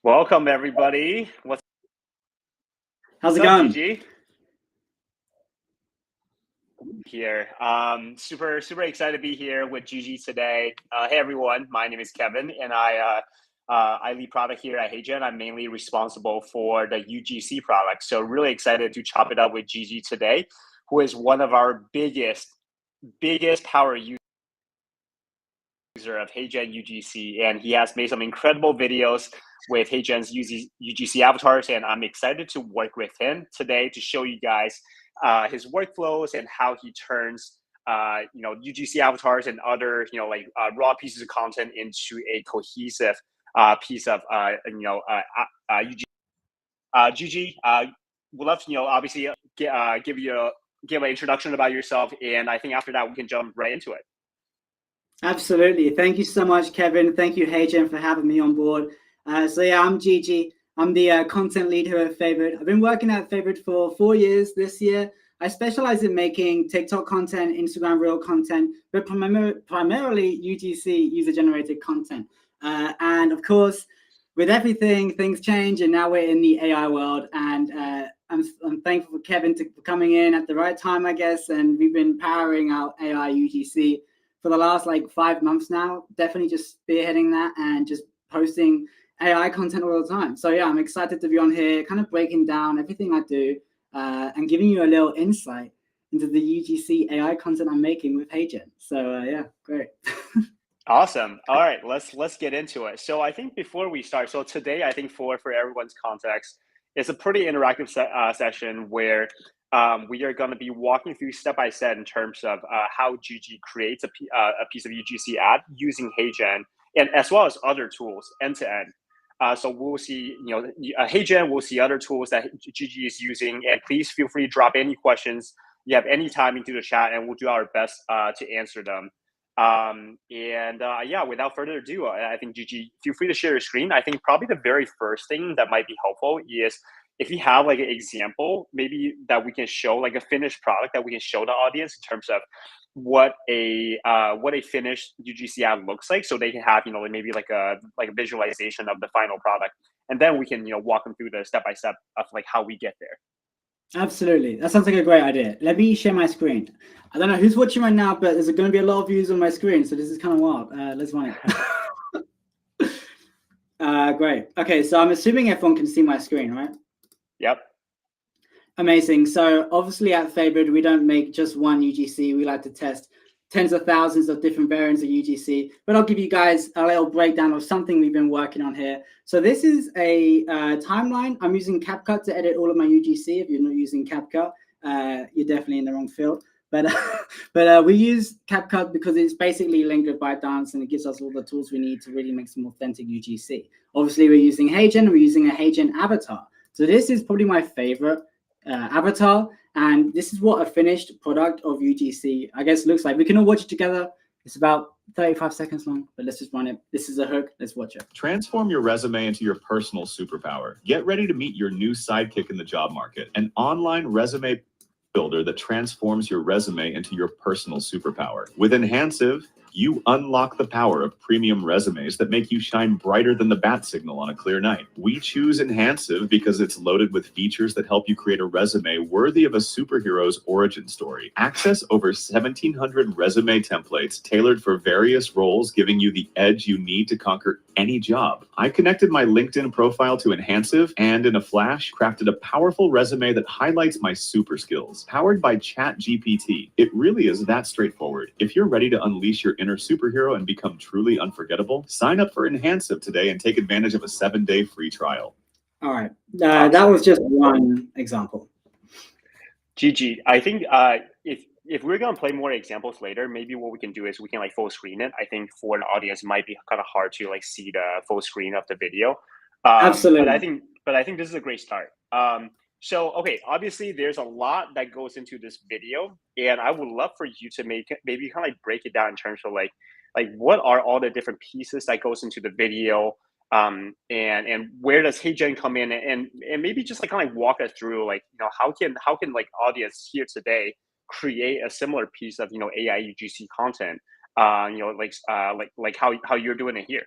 Welcome everybody. What's How's it up, going? GG? Here. Super excited to be here with GG today. Hey everyone, my name is Kevin, and I lead product here at HeyGen. I'm mainly responsible for the UGC product. So really excited to chop it up with GG today, who is one of our biggest power users of HeyGen UGC, and he has made some incredible videos with HeyGen's UGC avatars, and I'm excited to work with him today to show you guys his workflows and how he turns UGC avatars and other raw pieces of content into a cohesive piece of UGC. GG, would love to obviously give an introduction about yourself, and I think after that we can jump right into it. Absolutely. Thank you so much, Kevin. Thank you, HeyGen, for having me on board. So yeah, I'm GG. I'm the content lead here at Favoured. I've been working at Favoured for 4 years this year. I specialize in making TikTok content, Instagram Reel content, but primarily UGC, user-generated content. And of course, with everything, things change, and now we're in the AI world. And I'm thankful for Kevin for coming in at the right time, I guess. And we've been powering out AI UGC for the last 5 months now, definitely just spearheading that and just posting AI content all the time. So yeah, I'm excited to be on here, kind of breaking down everything I do and giving you a little insight into the UGC AI content I'm making with HeyGen. So yeah, great. Awesome. All right, let's get into it. So I think before we start, so today I think for everyone's context, it's a pretty interactive session where we are going to be walking through step by step in terms of how GG creates a piece of UGC ad using HeyGen, and as well as other tools end to end. So we'll see, HeyGen, we'll see other tools that GG is using, and please feel free to drop any questions you have any time into the chat, and we'll do our best to answer them. Yeah, without further ado, I think GG, feel free to share your screen. I think probably the very first thing that might be helpful is if you have an example, maybe that we can show, a finished product that we can show the audience in terms of what a finished UGC ad looks like, so they can have maybe a visualization of the final product, and then we can walk them through the step by step of how we get there. Absolutely. That sounds like a great idea. Let me share my screen. I don't know who's watching right now, but there's going to be a lot of views on my screen, so this is kind of wild. Let's run it. Great. Okay, so I'm assuming everyone can see my screen, right? Yep. Amazing. So obviously at Favoured, we don't make just one UGC. We like to test tens of thousands of different variants of UGC, but I'll give you guys a little breakdown of something we've been working on here. So this is a timeline. I'm using CapCut to edit all of my UGC. If you're not using CapCut, you're definitely in the wrong field. But we use CapCut because it's basically linked with ByteDance, and it gives us all the tools we need to really make some authentic UGC. Obviously, we're using HeyGen. We're using a HeyGen avatar. So this is probably my favorite avatar, and this is what a finished product of UGC, I guess, looks like. We can all watch it together. It's about 35 seconds long, but let's just run it. This is a hook. Let's watch it. Transform your resume into your personal superpower. Get ready to meet your new sidekick in the job market, an online resume builder that transforms your resume into your personal superpower. With Enhansive, you unlock the power of premium resumes that make you shine brighter than the bat signal on a clear night. We choose Enhansive because it's loaded with features that help you create a resume worthy of a superhero's origin story. Access over 1,700 resume templates tailored for various roles, giving you the edge you need to conquer any job. I connected my LinkedIn profile to Enhansive and, in a flash, crafted a powerful resume that highlights my super skills. Powered by ChatGPT, it really is that straightforward. If you're ready to unleash your inner superhero and become truly unforgettable, sign up for Enhansive today and take advantage of a 7-day free trial. All right. That was just one example. GG. I think if we're going to play more examples later, maybe what we can do is we can full screen it. I think for an audience, it might be kind of hard to see the full screen of the video. Absolutely. But I think this is a great start. So, okay, obviously there's a lot that goes into this video, and I would love for you to maybe kind of break it down in terms of what are all the different pieces that goes into the video, and where does HeyGen come in, and maybe just kind of walk us through how can audience here today create a similar piece of AI UGC content, how you're doing it here.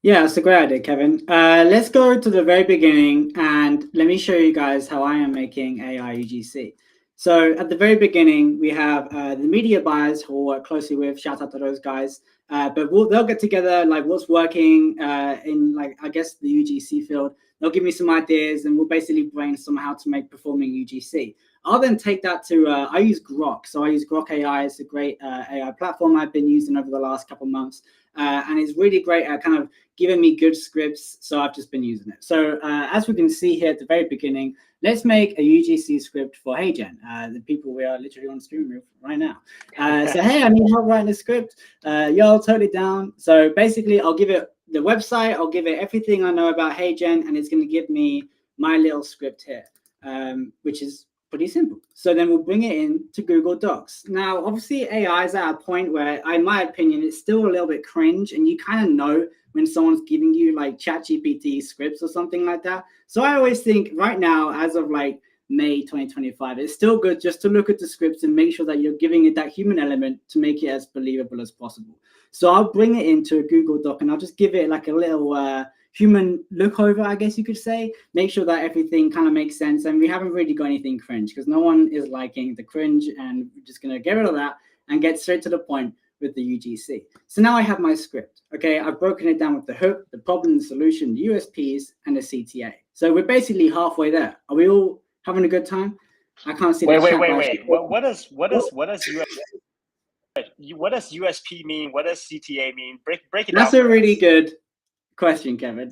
Yeah, it's a great idea, Kevin. Let's go to the very beginning and let me show you guys how I am making AI UGC. So at the very beginning, we have the media buyers who we'll work closely with. Shout out to those guys. But they'll get together, like what's working in, like, I guess, the UGC field. They'll give me some ideas and we'll basically brainstorm how to make performing UGC. I'll then take that to, I use Grok. So I use Grok AI. It's a great AI platform I've been using over the last couple of months. And it's really great at kind of giving me good scripts. So I've just been using it. So as we can see here at the very beginning, let's make a UGC script for HeyGen, the people we are literally on stream with right now. So, hey, I need help writing a script. Yo, totally down. So basically, I'll give it the website. I'll give it everything I know about HeyGen, and it's going to give me my little script here, which is pretty simple. So then we'll bring it in to Google Docs. Now, obviously, AI is at a point where, in my opinion, it's still a little bit cringe, and you kind of know when someone's giving you like ChatGPT scripts or something like that. So I always think right now, as of like May 2025, it's still good just to look at the scripts and make sure that you're giving it that human element to make it as believable as possible. So I'll bring it into a Google Doc and I'll just give it like a little human look over, I guess you could say, make sure that everything kind of makes sense. And we haven't really got anything cringe because no one is liking the cringe, and we're just going to get rid of that and get straight to the point with the UGC. So now I have my script. Okay, I've broken it down with the hook, the problem, the solution, the USPs, and the CTA. So we're basically halfway there. Are we all having a good time? I can't see the chat. Wait. What does USP mean? What does CTA mean? Break it down. That's a really good question, Kevin.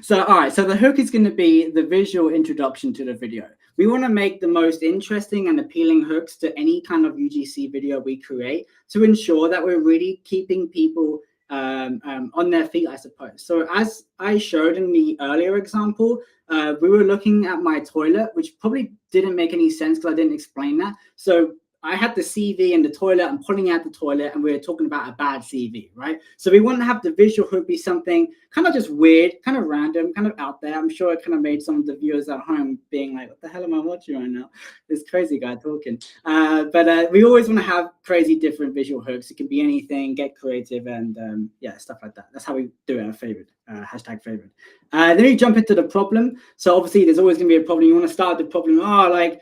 So, all right. So the hook is going to be the visual introduction to the video. We want to make the most interesting and appealing hooks to any kind of UGC video we create to ensure that we're really keeping people on their feet, I suppose. So as I showed in the earlier example, we were looking at my toilet, which probably didn't make any sense because I didn't explain that. So I had the CV in the toilet, I'm pulling out the toilet, and we were talking about a bad CV, right? So we want to have the visual hook be something kind of just weird, kind of random, kind of out there. I'm sure it kind of made some of the viewers at home being like, what the hell am I watching right now? This crazy guy talking. But we always want to have crazy different visual hooks. It can be anything, get creative, and yeah, stuff like that. That's how we do it at Favoured, hashtag Favoured. Then we jump into the problem. So obviously there's always going to be a problem. You want to start the problem, like,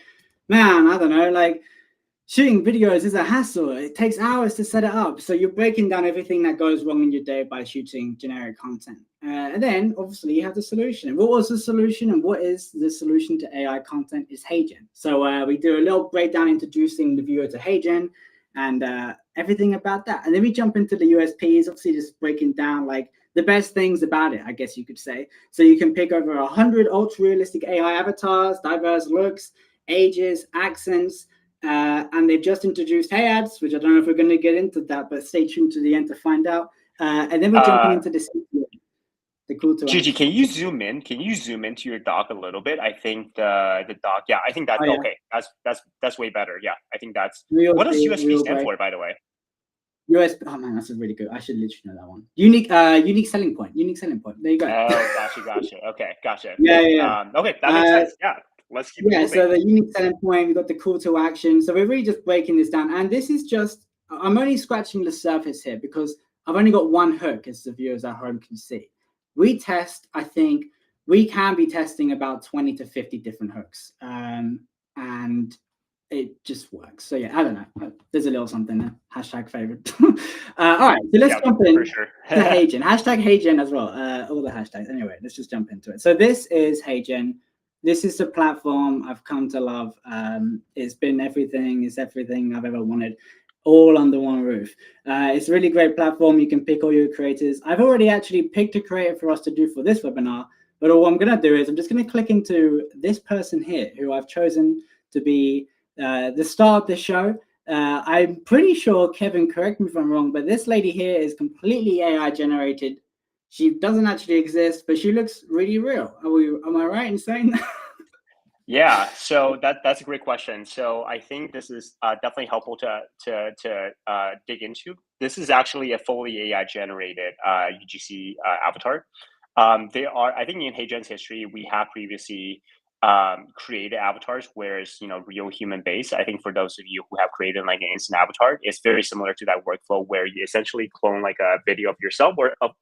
man, I don't know, like, shooting videos is a hassle. It takes hours to set it up. So you're breaking down everything that goes wrong in your day by shooting generic content. And then obviously you have the solution. What was the solution and what is the solution to AI content is HeyGen. So we do a little breakdown introducing the viewer to HeyGen and everything about that. And then we jump into the USPs, obviously just breaking down like the best things about it, I guess you could say. So you can pick over 100 ultra realistic AI avatars, diverse looks, ages, accents, and they've just introduced HeyAds, which I don't know if we're going to get into that, but stay tuned to the end to find out. And then we're jumping into the call to Gigi, can you zoom in? Can you zoom into your doc a little bit? I think the doc. Yeah, I think that's okay. That's way better. Yeah, I think that's. What does USP stand for, by the way? USP. Oh man, that's a really good. I should literally know that one. Unique selling point. Unique selling point. There you go. Oh, gotcha. Okay, gotcha. Yeah. Okay, that makes sense. Yeah. Let's keep moving. So the unique selling point, we've got the call to action. So we're really just breaking this down. And this is just, I'm only scratching the surface here because I've only got one hook, as the viewers at home can see. We test, I think, we can be testing about 20 to 50 different hooks. And it just works. So yeah, I don't know. There's a little something there. Hashtag Favoured. All right, so let's jump in to HeyGen. Hashtag HeyGen as well. All the hashtags. Anyway, let's just jump into it. So this is HeyGen. This is the platform I've come to love. It's been everything. It's everything I've ever wanted, all under one roof. It's a really great platform. You can pick all your creators. I've already actually picked a creator for us to do for this webinar. But all I'm going to do is I'm just going to click into this person here who I've chosen to be the star of the show. I'm pretty sure, Kevin, correct me if I'm wrong, but this lady here is completely AI generated. She doesn't actually exist, but she looks really real. Am I right in saying that? Yeah, so that's a great question. So I think this is definitely helpful to dig into. This is actually a fully AI generated UGC avatar. They are, I think, in HeyGen's history, we have previously created avatars, whereas real human based. I think for those of you who have created like an instant avatar, it's very similar to that workflow where you essentially clone like a video of yourself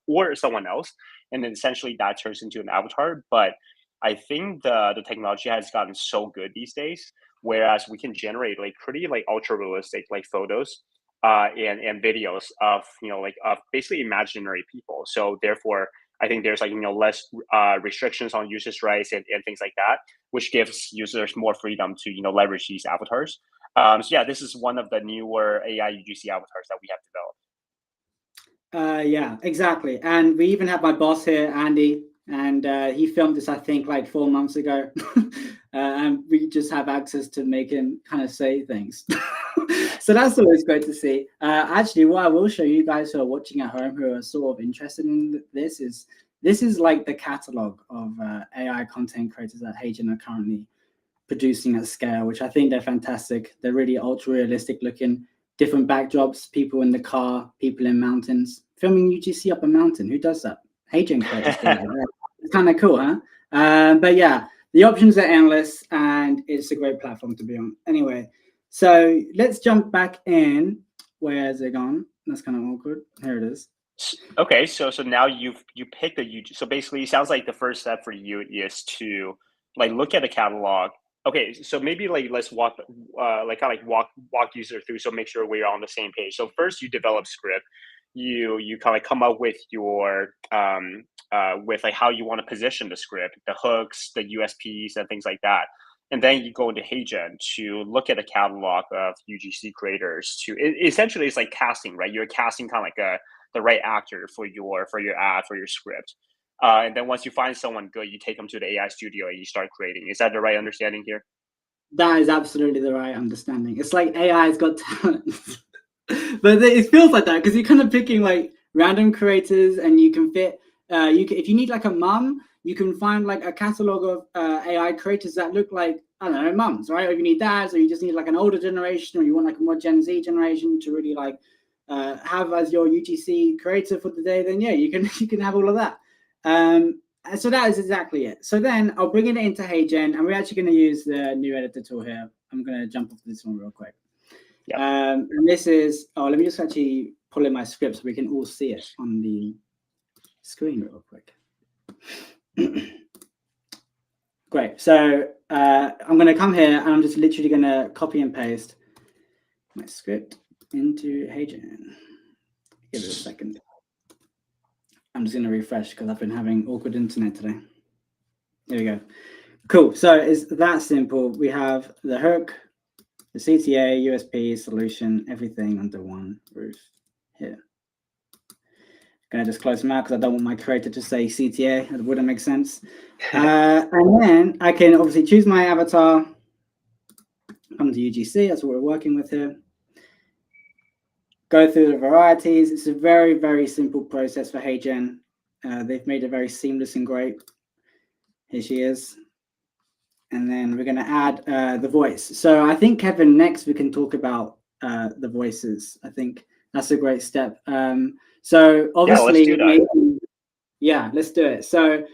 or someone else, and then essentially that turns into an avatar. But I think the technology has gotten so good these days, whereas we can generate like pretty like ultra realistic like photos and videos of like of basically imaginary people. So therefore I think there's like less restrictions on users' rights and things like that, which gives users more freedom to leverage these avatars. So yeah, this is one of the newer AI UGC avatars that we have developed. Yeah, exactly. And we even have my boss here, Andy, and he filmed this, I think, like 4 months ago. And we just have access to make him kind of say things. So that's always great to see. Actually, what I will show you guys who are watching at home who are sort of interested in this is like the catalog of AI content creators that HeyGen are currently producing at scale, which I think they're fantastic. They're really ultra realistic looking, different backdrops, people in the car, people in mountains, filming UGC up a mountain. Who does that? HeyGen creators do that. It's kind of cool, huh? But yeah, the options are endless and it's a great platform to be on. Anyway, so let's jump back in. Where has it gone? That's kind of awkward. Here it is. Okay, so now you pick the UGC. So basically, it sounds like the first step for you is to like look at the catalog. Okay, so maybe like let's walk walk user through, so make sure we're on the same page. So first you develop script, you kind of come up with your with like how you want to position the script, the hooks, the USPs, and things like that. And then you go into HeyGen to look at the catalog of UGC creators. Essentially it's like casting, right? You're casting kind of like the right actor for your ad, for your script. And then once you find someone good, you take them to the AI studio and you start creating. Is that the right understanding here? That is absolutely the right understanding. It's like AI's got talent. But it feels like that because you're kind of picking like random creators and you can fit, if you need like a mum, you can find like a catalog of AI creators that look like, I don't know, mums, right? Or if you need dads, or you just need like an older generation, or you want like a more Gen Z generation to really like have as your UGC creator for the day, then yeah, you can have all of that. So that is exactly it. So then I'll bring it into HeyGen, and we're actually going to use the new editor tool here. I'm going to jump off this one real quick. Yep. And this is, let me just actually pull in my script so we can all see it on the screen real quick. Great. So I'm going to come here and I'm just literally going to copy and paste my script into HeyGen. Give it a second. I'm just going to refresh because I've been having awkward internet today. There we go. Cool. So it's that simple. We have the hook, the CTA, USP, solution, everything under one roof here. I'm going to just close them out because I don't want my creator to say CTA. It wouldn't make sense. And then I can obviously choose my avatar, come to UGC, that's what we're working with here. Go through the varieties. It's a very, very simple process for HeyGen. They've made it very seamless and great. Here she is. And then we're going to add the voice. So I think, Kevin, next we can talk about the voices. I think that's a great step. So obviously, let's do it. So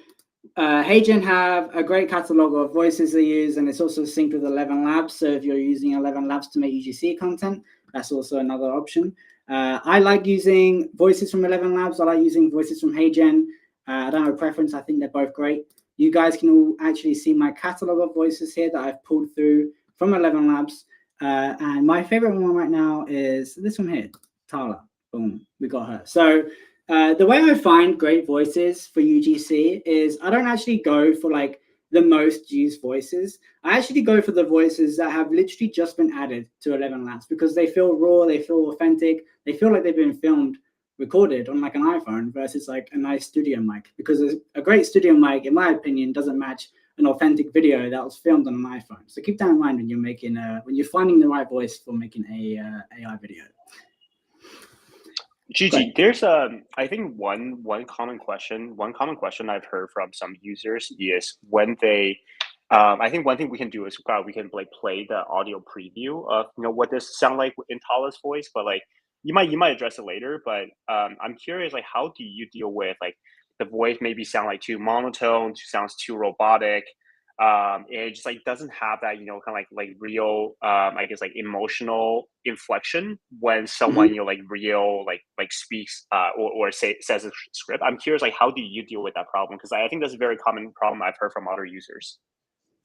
HeyGen have a great catalog of voices they use, and it's also synced with 11 Labs. So if you're using 11 Labs to make UGC content, that's also another option. I like using voices from 11 Labs. I like using voices from HeyGen. I don't have a preference. I think they're both great. You guys can all actually see my catalog of voices here that I've pulled through from 11 Labs. And my favorite one right now is this one here, Tala. Boom, we got her. So the way I find great voices for UGC is I don't actually go for like the most used voices. I actually go for the voices that have literally just been added to 11 Labs because they feel raw, they feel authentic, they feel like they've been recorded on like an iPhone versus like a nice studio mic, because a great studio mic, in my opinion, doesn't match an authentic video that was filmed on an iPhone. So keep that in mind when you're making when you're finding the right voice for making a AI video. Gigi, there's I think one common question I've heard from some users is when they I think one thing we can do is we can like play the audio preview of what this sound like in Tala's voice, but like you might address it later, but I'm curious, like how do you deal with like the voice maybe sound like too monotone, sounds too robotic, it just like doesn't have that, you know, kind of like real, I guess like emotional inflection when someone, you know, like real like speaks or says a script. I'm curious, like how do you deal with that problem? Because I think that's a very common problem I've heard from other users.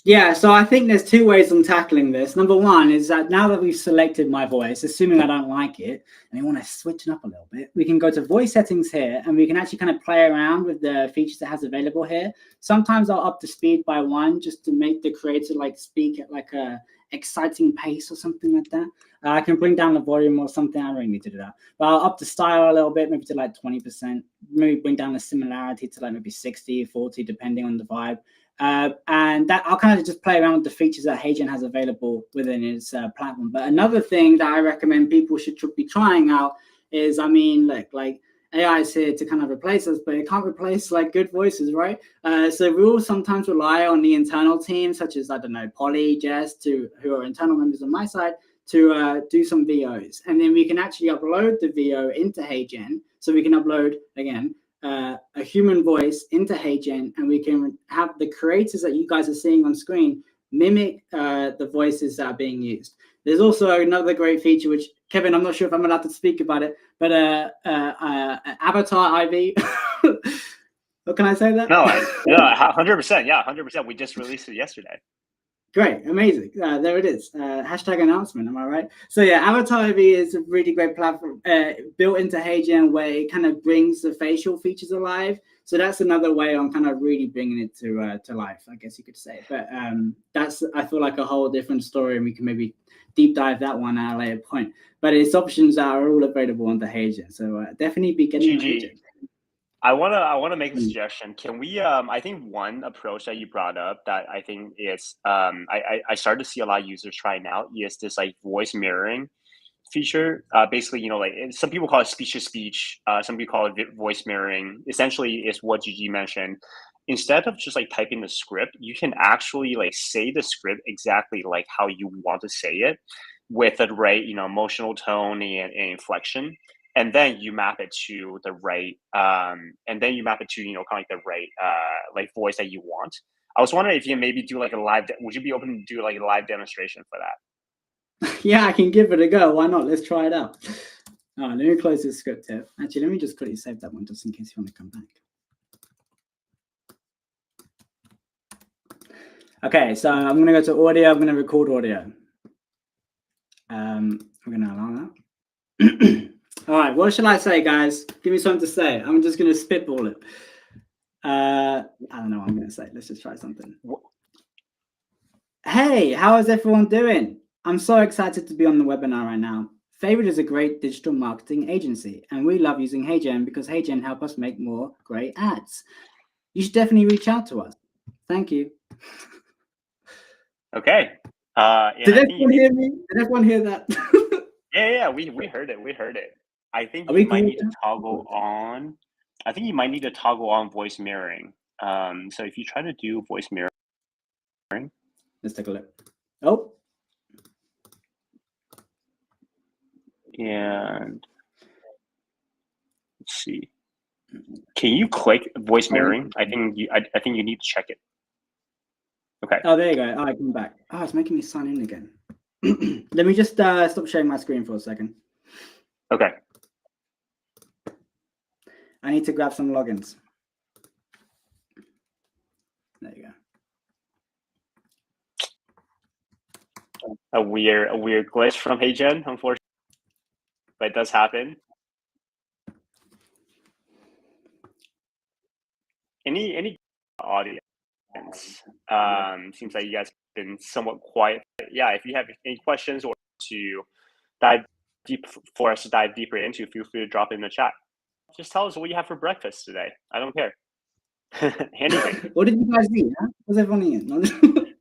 Yeah, so I think there's two ways on tackling this. Number one is that now that we've selected my voice, assuming I don't like it and I want to switch it up a little bit, we can go to voice settings here and we can actually kind of play around with the features it has available here. Sometimes I'll up the speed by 1 just to make the creator like speak at like a exciting pace or something like that. I can bring down the volume or something. I don't really need to do that. But I'll up the style a little bit, maybe to like 20%. Maybe bring down the similarity to like maybe 60, 40, depending on the vibe. And that I'll kind of just play around with the features that HeyGen has available within its platform. But another thing that I recommend people should be trying out is, I mean, like AI is here to kind of replace us, but it can't replace like good voices, right? So we will sometimes rely on the internal team, such as, I don't know, Polly, Jess, who are internal members on my side, to do some VOs. And then we can actually upload the VO into HeyGen. So we can upload, again, a human voice into HeyGen, and we can have the creators that you guys are seeing on screen mimic the voices that are being used. There's also another great feature, which, Kevin, I'm not sure if I'm allowed to speak about it, but Avatar IV. What can I say that? No, 100%. Yeah, 100%. We just released it yesterday. Great, amazing. There it is. Hashtag announcement, am I right? So yeah, Avatar IV is a really great platform built into HeyGen where it kind of brings the facial features alive. So that's another way on kind of really bringing it to life, I guess you could say. But that's, I feel like, a whole different story, and we can maybe deep dive that one at a later point. But its options are all available on the HeyGen. So definitely be getting HeyGen. I wanna make a suggestion. Can we? I think one approach that you brought up that I think is I started to see a lot of users try now is this like voice mirroring feature. Basically, you know, like some people call it speech to speech. Some people call it voice mirroring. Essentially, is what Gigi mentioned. Instead of just like typing the script, you can actually like say the script exactly like how you want to say it, with the right, you know, emotional tone and inflection, and then you map it to the right and then you map it to, you know, kind of like the right like voice that you want. I was wondering if you can maybe do like a would you be open to do like a live demonstration for that? Yeah, I can give it a go. Why not? Let's try it out. Let me close this script here. Actually, let me just quickly save that one just in case you want to come back. Okay, so I'm going to go to audio. I'm going to record audio. I'm going to allow that. All right, what shall I say, guys? Give me something to say. I'm just going to spitball it. I don't know what I'm going to say. Let's just try something. Hey, how is everyone doing? I'm so excited to be on the webinar right now. Favoured is a great digital marketing agency, and we love using HeyGen because HeyGen help us make more great ads. You should definitely reach out to us. Thank you. Okay. Did everyone hear me? Did everyone hear that? Yeah, we heard it. We heard it. I think you might need to toggle on. I think you might need to toggle on voice mirroring. So if you try to do voice mirroring, let's take a look. Oh. And let's see. Can you click voice mirroring? I think you need to check it. Okay. Oh, there you go. Oh, I come back. Oh, it's making me sign in again. Let me just stop sharing my screen for a second. Okay. I need to grab some logins. There you go. A weird glitch from HeyGen, unfortunately, but it does happen. Any audience? Seems like you guys have been somewhat quiet. Yeah, if you have any questions or to dive deep for us to dive deeper into, feel free to drop it in the chat. Just tell us what you have for breakfast today. I don't care. Anything. What did you guys eat? Huh? What's everyone eating?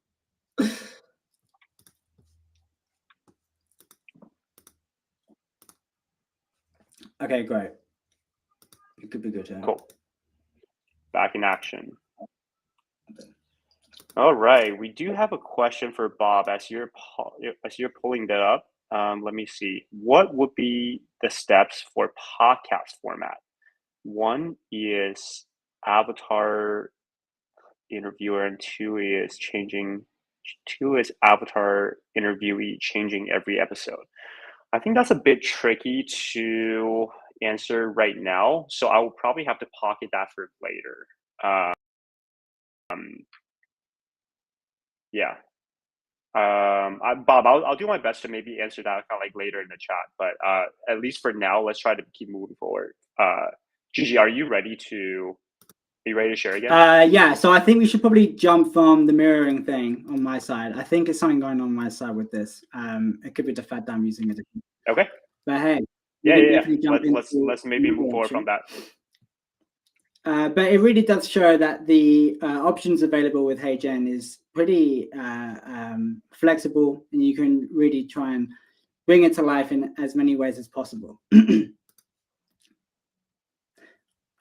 Okay, great. It could be good. Cool. Back in action. All right, we do have a question for Bob as you're pulling that up. Let me see. What would be the steps for podcast format? One is avatar interviewer, and two is avatar interviewee changing every episode. I think that's a bit tricky to answer right now, so I will probably have to pocket that for later. Yeah. Bob, I'll do my best to maybe answer that kind of like later in the chat, but at least for now, let's try to keep moving forward. Gigi, are you ready to share again? Yeah, so I think we should probably jump from the mirroring thing on my side. I think it's something going on my side with this. It could be the fact that I'm using it. Okay. But hey, yeah. Let's maybe move forward from that. But it really does show that the options available with HeyGen is pretty flexible, and you can really try and bring it to life in as many ways as possible.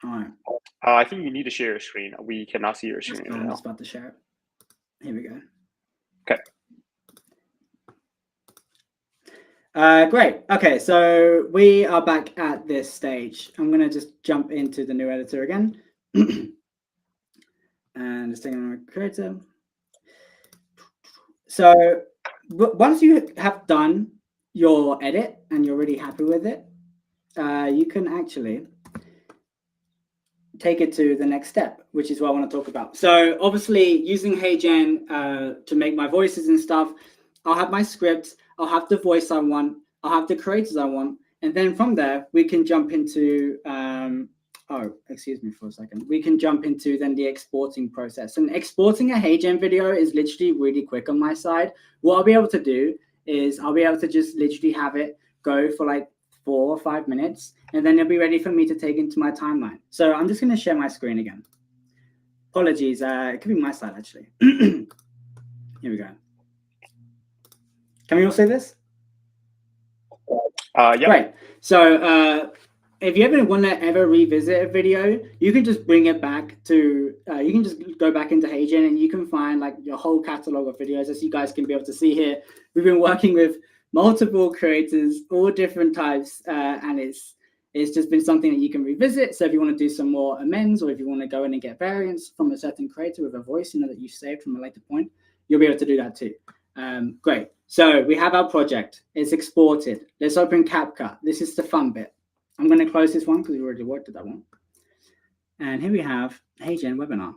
All right. I think you need to share your screen. We cannot see your screen. I'm just about to share it. Here we go. Okay. Great. Okay, so we are back at this stage. I'm going to just jump into the new editor again. And just taking on a creator. So once you have done your edit and you're really happy with it, you can actually take it to the next step, which is what I want to talk about. So obviously using HeyGen to make my voices and stuff, I'll have my scripts, I'll have the voice I want, I'll have the creators I want, and then from there we can jump into excuse me for a second. We can jump into then the exporting process. And exporting a HeyGen video is literally really quick on my side. What I'll be able to do is I'll be able to just literally have it go for like 4 or 5 minutes, and then it'll be ready for me to take into my timeline. So I'm just going to share my screen again. Apologies, it could be my side actually. Here we go. Can we all see this? Yeah. Great. So if you ever want to revisit a video, you can just bring it back to, you can just go back into HeyGen and you can find like your whole catalog of videos. As you guys can be able to see here, we've been working with multiple creators, all different types, and it's just been something that you can revisit. So if you want to do some more amends, or if you want to go in and get variants from a certain creator with a voice, that you saved from a later point, you'll be able to do that too. Great. So we have our project. It's exported. Let's open CapCut. This is the fun bit. I'm going to close this one because we already worked at that one. And here we have HeyGen webinar.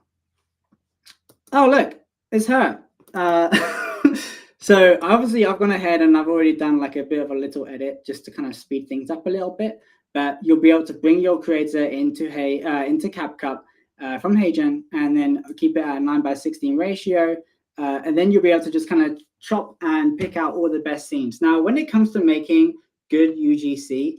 Oh, look, it's her. So obviously I've gone ahead and I've already done like a bit of a little edit just to kind of speed things up a little bit. But you'll be able to bring your creator into CapCut from HeyGen and then keep it at a 9:16 ratio. And then you'll be able to just kind of chop and pick out all the best scenes. Now, when it comes to making good UGC,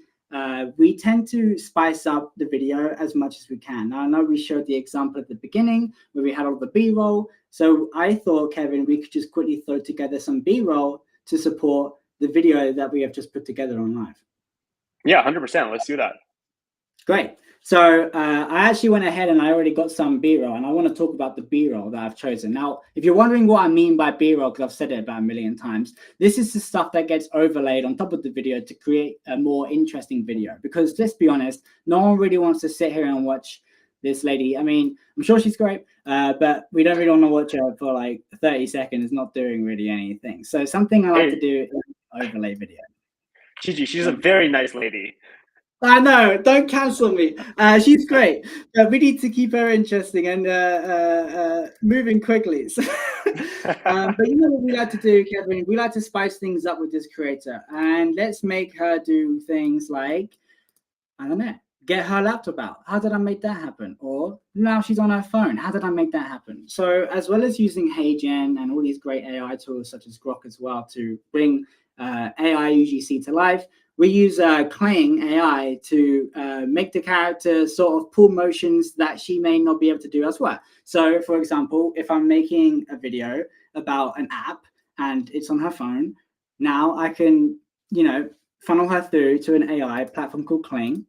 we tend to spice up the video as much as we can. Now, I know we showed the example at the beginning where we had all the B-roll. So I thought, Kevin, we could just quickly throw together some B-roll to support the video that we have just put together on live. Yeah, 100%. Let's do that. Great. So I actually went ahead and I already got some B-roll, and I want to talk about the B-roll that I've chosen. Now, if you're wondering what I mean by B-roll, because I've said it about 1,000,000 times, this is the stuff that gets overlaid on top of the video to create a more interesting video. Because let's be honest, no one really wants to sit here and watch this lady. I mean, I'm sure she's great, but we don't really want to watch her for like 30 seconds not doing really anything. So something I like to do is overlay video. Gigi, she's a very nice lady. I know, don't cancel me. She's great. We need to keep her interesting and moving quickly. So, but you know what we like to do, Kevin? We like to spice things up with this creator. And let's make her do things like, I don't know, get her laptop out. How did I make that happen? Or now she's on her phone. How did I make that happen? So as well as using HeyGen and all these great AI tools such as Grok as well to bring AI UGC to life, we use Kling AI to make the character sort of pull motions that she may not be able to do elsewhere. So, for example, if I'm making a video about an app and it's on her phone, now I can, funnel her through to an AI platform called Kling,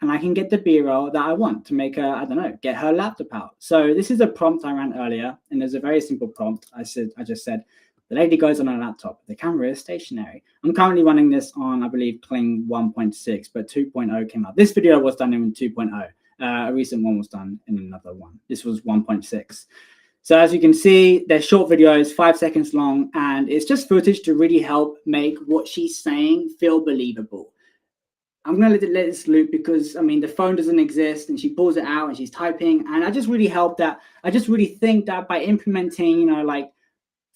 and I can get the B-roll that I want to make her, I don't know, get her laptop out. So this is a prompt I ran earlier, and there's a very simple prompt. I just said, the lady goes on her laptop. The camera is stationary. I'm currently running this on, I believe, Kling 1.6, but 2.0 came out. This video was done in 2.0. A recent one was done in another one. This was 1.6. So as you can see, they're short videos, 5 seconds long, and it's just footage to really help make what she's saying feel believable. I'm going to let this loop because, I mean, the phone doesn't exist and she pulls it out and she's typing. And I just really think that by implementing, you know, like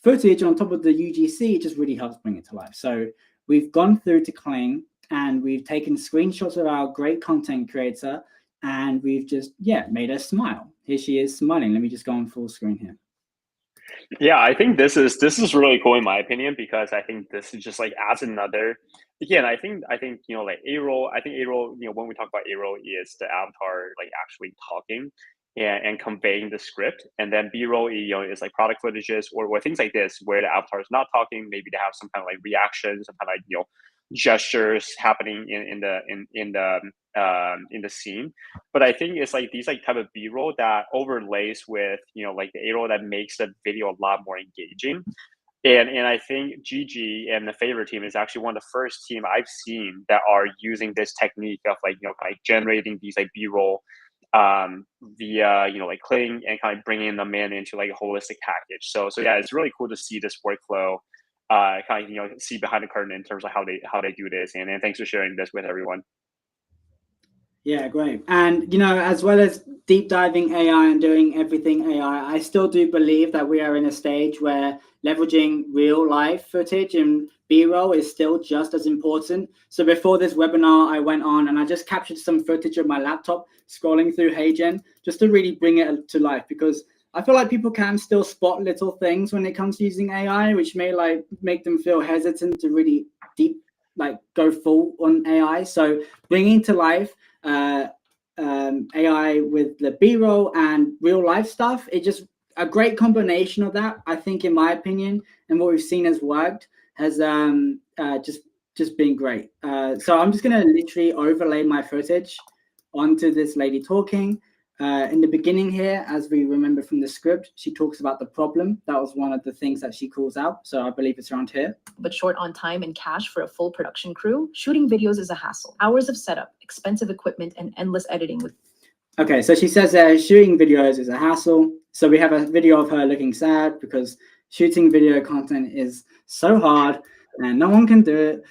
footage on top of the UGC, it just really helps bring it to life. So we've gone through to Kling and we've taken screenshots of our great content creator and we've just, made her smile. Here she is smiling. Let me just go on full screen here. Yeah, I think this is really cool in my opinion, because I think this is just like adds another. Again, I think you know, like A-roll. I think A-roll, you know, when we talk about A-roll, is the avatar like actually talking and conveying the script, and then B-roll, you know, is like product footages or things like this where the avatar is not talking. Maybe they have some kind of like reaction, some kind of like, you know, gestures happening in the scene. But I think it's like these like type of B-roll that overlays with, you know, like the A-roll that makes the video a lot more engaging. And I think GG and the Favoured team is actually one of the first team I've seen that are using this technique of like, you know, like generating these like B-roll via, you know, like Kling and kind of bringing them into like a holistic package. So yeah, it's really cool to see this workflow kind of, you know, see behind the curtain in terms of how they do this. And thanks for sharing this with everyone. Yeah, great. And, you know, as well as deep diving AI and doing everything AI, I still do believe that we are in a stage where leveraging real life footage and B-roll is still just as important. So before this webinar, I went on and I just captured some footage of my laptop scrolling through HeyGen just to really bring it to life, because I feel like people can still spot little things when it comes to using AI, which may like make them feel hesitant to really go full on AI. So bringing to life AI with the B-roll and real life stuff, it just a great combination of that, I think, in my opinion, and what we've seen has worked, has just been great. So I'm just gonna literally overlay my footage onto this lady talking. In the beginning here, as we remember from the script, she talks about the problem. That was one of the things that she calls out. So I believe it's around here. But short on time and cash for a full production crew, shooting videos is a hassle. Hours of setup, expensive equipment, and endless editing. Okay, so she says shooting videos is a hassle. So we have a video of her looking sad because shooting video content is so hard and no one can do it.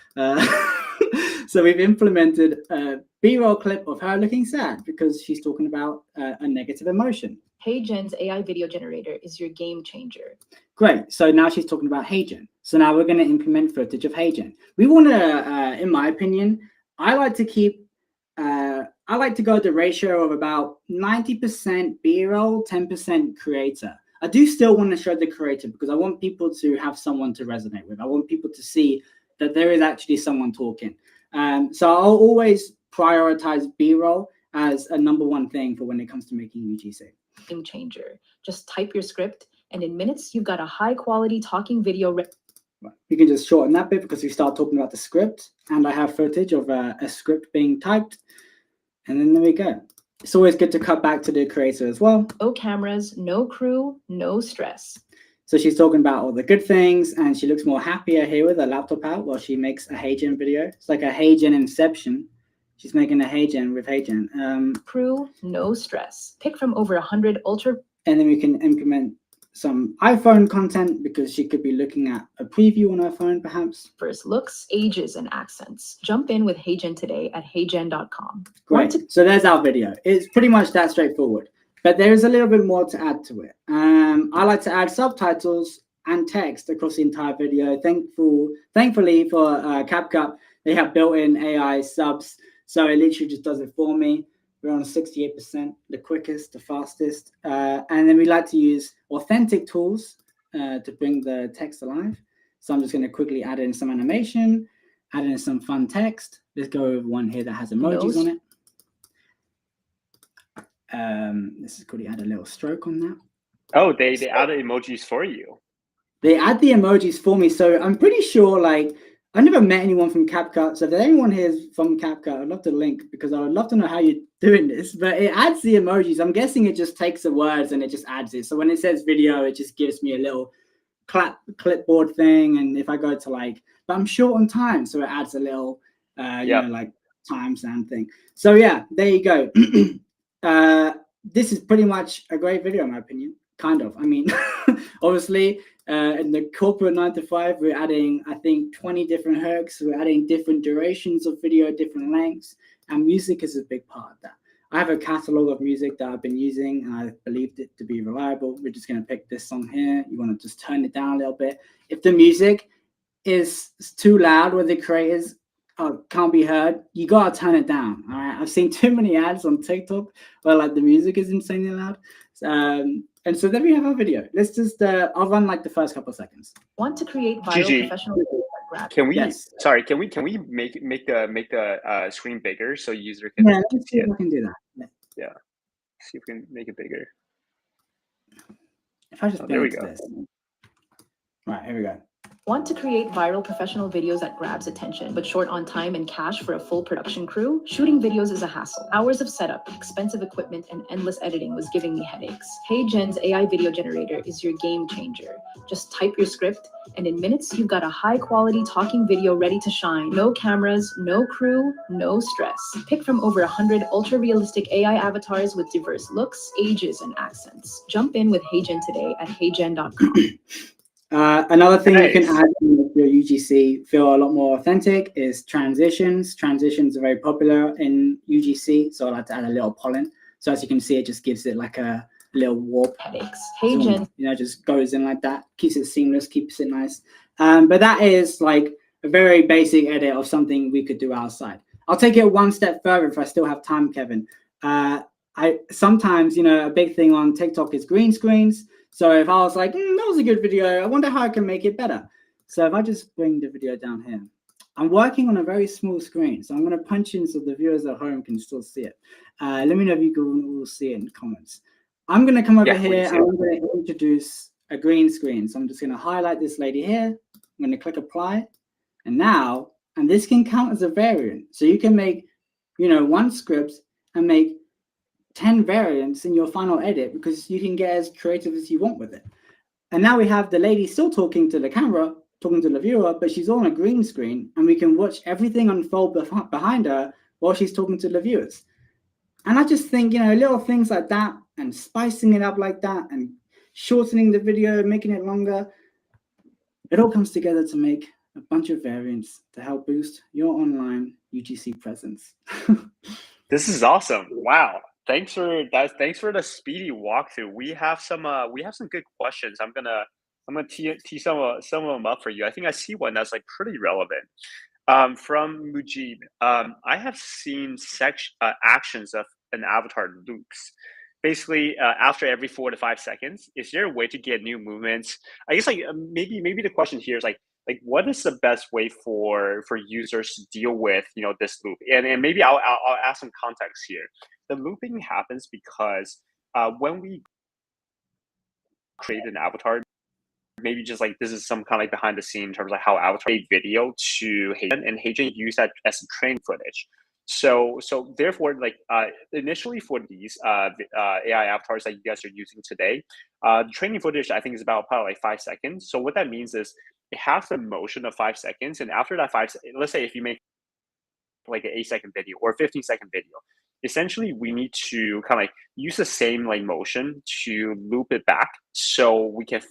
So we've implemented a B-roll clip of her looking sad because she's talking about a negative emotion. HeyGen's AI video generator is your game changer. Great. So now she's talking about HeyGen. So now we're going to implement footage of HeyGen. We want to, in my opinion, I like to go the ratio of about 90% B-roll, 10% creator. I do still want to show the creator because I want people to have someone to resonate with. I want people to see that there is actually someone talking. So I'll always prioritize B-roll as a #1 thing for when it comes to making UGC. Game changer. Just type your script, and in minutes, you've got a high-quality talking video. You can just shorten that bit because we start talking about the script, and I have footage of a script being typed, and then there we go. It's always good to cut back to the creator as well. No cameras, no crew, no stress. So she's talking about all the good things, and she looks more happier here with her laptop out while she makes a HeyGen video. It's like a HeyGen inception. She's making a HeyGen with HeyGen. Crew, no stress. Pick from over 100 ultra. And then we can implement some iPhone content because she could be looking at a preview on her phone, perhaps. First looks, ages, and accents. Jump in with HeyGen today at heygen.com. Great. So there's our video. It's pretty much that straightforward. But there is a little bit more to add to it. I like to add subtitles and text across the entire video. Thankfully for CapCut, they have built-in AI subs. So it literally just does it for me. We're on 68%, the quickest, the fastest. And then we like to use authentic tools to bring the text alive. So I'm just going to quickly add in some animation, add in some fun text. Let's go with one here that has emojis on it. This is quickly add a little stroke on that. Oh, they added emojis for you. They add the emojis for me. So I'm pretty sure, like, I never met anyone from CapCut. So if anyone here is from CapCut, I'd love to link because I would love to know how you're doing this. But it adds the emojis. I'm guessing it just takes the words and it just adds it. So when it says video, it just gives me a little clipboard thing. And if I go to but I'm short on time, so it adds a little, you know, like timestamp thing. So yeah, there you go. This is pretty much a great video in my opinion. kind of. I mean, obviously, in the corporate 9 to 5, we're adding, I think, 20 different hooks. We're adding different durations of video, different lengths, and music is a big part of that. I have a catalog of music that I've been using, and I believed it to be reliable. We're just going to pick this song here. You want to just turn it down a little bit. If the music is too loud where the creators can't be heard, you got to turn it down. All right. I've seen too many ads on TikTok where like the music is insanely loud. And so then we have our video. Let's just, I'll run like the first couple of seconds. Want to create viral professional videos that grab? Can we? Yes. Sorry. Can we make the screen bigger so user can? Yeah, let's see if I can do that. Yeah. See if we can make it bigger. If I just there we go. this. Right, here we go. Want to create viral professional videos that grabs attention, but short on time and cash for a full production crew? Shooting videos is a hassle. Hours of setup, expensive equipment, and endless editing was giving me headaches. HeyGen's AI video generator is your game changer. Just type your script, and in minutes, you've got a high-quality talking video ready to shine. No cameras, no crew, no stress. Pick from over 100 ultra-realistic AI avatars with diverse looks, ages, and accents. Jump in with HeyGen today at heygen.com. Another thing you can add to make your UGC feel a lot more authentic is transitions. Transitions are very popular in UGC, so I like to add a little pollen. So as you can see, it just gives it like a little warp. Headaches. HeyGen, just goes in like that, keeps it seamless, keeps it nice. But that is like a very basic edit of something we could do outside. I'll take it one step further if I still have time, Kevin. I sometimes, a big thing on TikTok is green screens. So if I was like, that was a good video, I wonder how I can make it better. So if I just bring the video down here, I'm working on a very small screen. So I'm going to punch in so the viewers at home can still see it. Let me know if you can all see it in the comments. I'm going to come over here and I'm going to introduce a green screen. So I'm just going to highlight this lady here. I'm going to click apply. And now, and this can count as a variant. So you can make, one script and make 10 variants in your final edit because you can get as creative as you want with it. And now we have the lady still talking to the camera, talking to the viewer, but she's on a green screen and we can watch everything unfold behind her while she's talking to the viewers. And I just think, little things like that and spicing it up like that and shortening the video, making it longer, it all comes together to make a bunch of variants to help boost your online UGC presence. This is awesome. Wow. Thanks for that. Thanks for the speedy walkthrough. We have some good questions. I'm gonna tee some of them up for you. I think I see one that's like pretty relevant. From Mujib, I have seen actions of an avatar loops. Basically, after every 4 to 5 seconds, is there a way to get new movements? I guess like maybe the question here is like what is the best way for users to deal with this loop? And maybe I'll add some context here. The looping happens because when we create an avatar, maybe just like this is some kind of like behind the scene in terms of how avatar a video to HeyGen, and HeyGen use that as training footage. So therefore, like initially for these AI avatars that you guys are using today, the training footage I think is about probably like 5 seconds. So what that means is it has the motion of 5 seconds, and after that let's say if you make like an 8-second video or a 15-second video, essentially we need to kind of like use the same like motion to loop it back so we can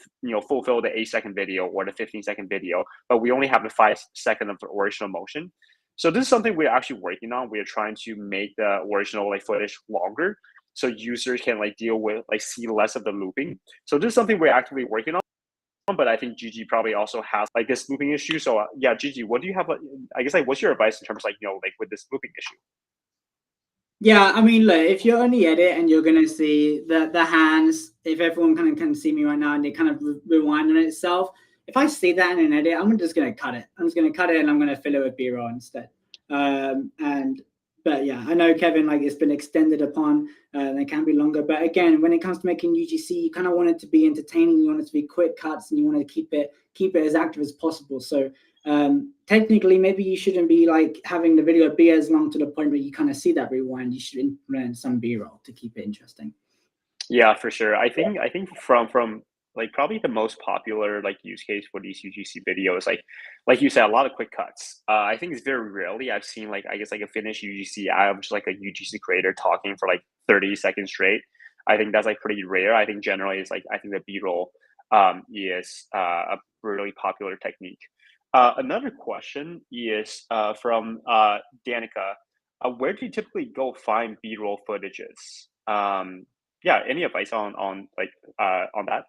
fulfill the 8-second video or the 15-second video, but we only have the 5 second of the original motion. So this is something we're actually working on. We're trying to make the original like footage longer so users can like deal with like see less of the looping. So this is something we're actively working on. But I think Gigi probably also has like this looping issue. So yeah, Gigi, what do you have? I guess like what's your advice in terms of like with this looping issue? Yeah, I mean, look, if you're on the edit and you're gonna see the hands, if everyone kind of can see me right now and they kind of rewind on itself, if I see that in an edit, I'm just gonna cut it. I'm just gonna cut it and I'm gonna fill it with B-roll instead. But yeah, I know Kevin, like it's been extended upon, they can be longer. But again, when it comes to making UGC, you kind of want it to be entertaining. You want it to be quick cuts, and you want to keep it as active as possible. So technically, maybe you shouldn't be like having the video be as long to the point where you kind of see that rewind. You should implement some B-roll to keep it interesting. Yeah, for sure. I think from like probably the most popular like use case for these UGC videos, like you said, a lot of quick cuts. I think it's very rarely I've seen like I guess like a finished UGC out of just like a UGC creator talking for like 30 seconds straight. I think that's like pretty rare. I think generally it's like, I think the B-roll is a really popular technique. Another question is from Danica. Where do you typically go find B-roll footages? Yeah, any advice on that?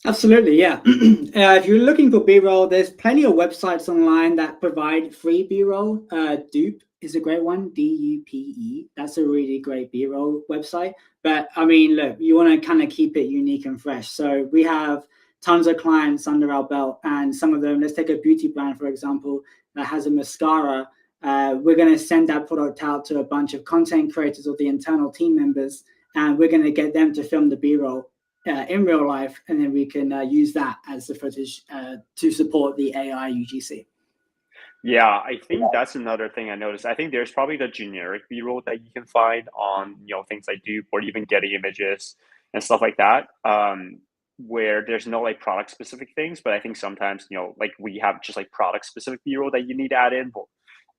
Absolutely, yeah. If you're looking for B-roll, there's plenty of websites online that provide free B-roll. Dupe is a great one, DUPE. That's a really great B-roll website. But I mean, look, you want to kind of keep it unique and fresh. So we have tons of clients under our belt, and some of them, let's take a beauty brand, for example, that has a mascara. We're going to send that product out to a bunch of content creators or the internal team members, and we're going to get them to film the B-roll in real life, and then we can use that as the footage to support the AI UGC. Yeah, I think that's another thing I noticed. I think there's probably the generic B-roll that you can find on, things like Dupe or even Getty Images and stuff like that, where there's no like product specific things. But I think sometimes, like we have just like product specific B-roll that you need to add in.